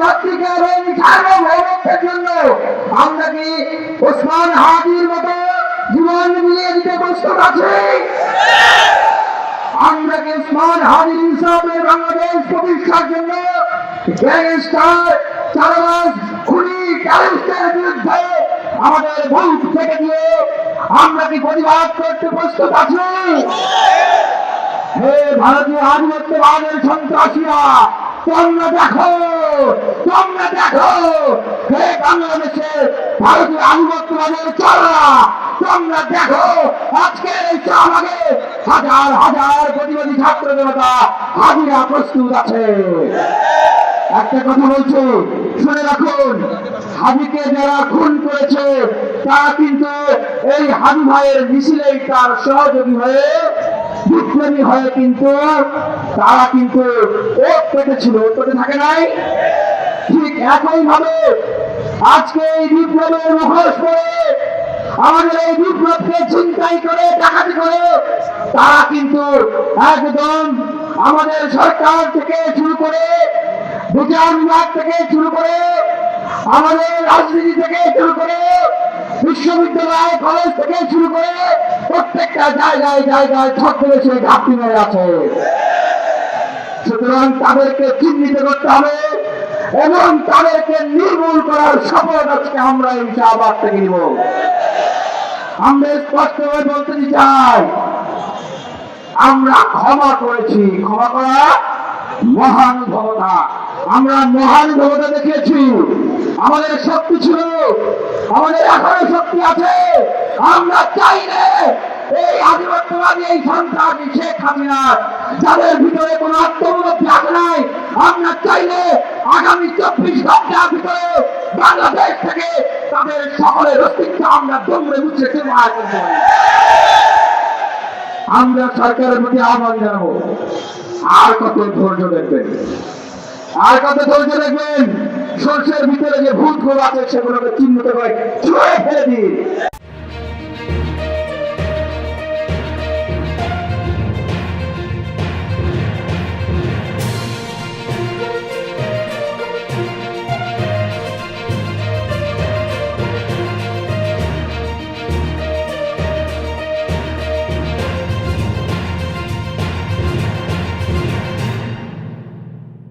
মাতৃকা এবং সার্বভৌমত্বের জন্য আমরা কি ওসমান হাদির মতো জীবন মিলিয়ে দিতে প্রস্তুত আছি? আমরা কি ওসমান হাদির হিসাবে বাংলাদেশ প্রতিষ্ঠার জন্য গ্যাংস্টার, চাঁদাবাজ, খুনি, টেররিস্টের বিরুদ্ধে আমাদের ভোট থেকে দিয়ে আমরা কি প্রতিবাদ করতে প্রস্তুত আছি? হে ভারতীয় আধিপত্যবাদের সন্ত্রাসীরা, তোমরা দেখো, তোমরা দেখো, হে বাংলাদেশের ভারতীয় আধিপত্যবাদের চলরা, তোমরা দেখো আজকের এই শাহবাগে হাজার হাজার প্রতিবাদী ছাত্র জনতা হাজিরা প্রস্তুত আছে। একটা কথা বলছো, শুনে রাখুন, হাজিকে যারা খুন করেছে তারা কিন্তু এই হাজি ভাইয়ের মিছিলেই তার সহযোগী হয়ে, বিপ্লবী হয়ে কিন্তু তারা কিন্তু ওট পেতেছিল, ওট পেতে থাকে নাই। ঠিক একই ভাবে আজকে এই বিপ্লবের মুখোশ পরে আমাদের এই বিপ্লবকে চিন্তাই করে, ডাকাতি করে তারা কিন্তু একদম আমাদের সরকার থেকে শুরু করে, বিচার বিভাগ থেকে শুরু করে, আমাদের রাজনীতি থেকে শুরু করে, বিশ্ববিদ্যালয়, কলেজ থেকে শুরু করে প্রত্যেকটা জায়গায় জায়গায় ছদ্মবেশে ঘাপটি মেরে আছে। সুতরাং তাদেরকে চিহ্নিত করতে হবে এবং তাদেরকে নির্মূল করার শপথ আজকে আমরা এই শাহবাগ থেকে নিব। আমরা স্পষ্টভাবে বলতে চাই, আমরা ক্ষমা করেছি। ক্ষমা করা মহানুভবতা। আমরা মহানুভবতা দেখিয়েছি। আমাদের শক্তি ছিল, আমাদের এখনো শক্তি আছে। আমরা চাইলে এই আধিপত্যবাদী, এই সন্ত্রাসী শেখ হাসিনা যাদের ভিতরে কোনো আত্মবিশ্বাস আছে নাই, আমরা চাইলে আগামী 24 ঘন্টার ভিতরে বাংলাদেশ থেকে তাদের সকলের অস্তিত্ব আমরা দমড়ে মুছে ফেলে আসতে পারি। আমরা সরকারের প্রতি আহ্বান জানাবো, আর কত ধৈর্য দেখবেন, আর কত ধৈর্য দেখবেন? সরষের ভিতরে যে ভূতগুলো আছে সেগুলোকে চিহ্নিত করে ছুঁড়ে ফেলে দিন।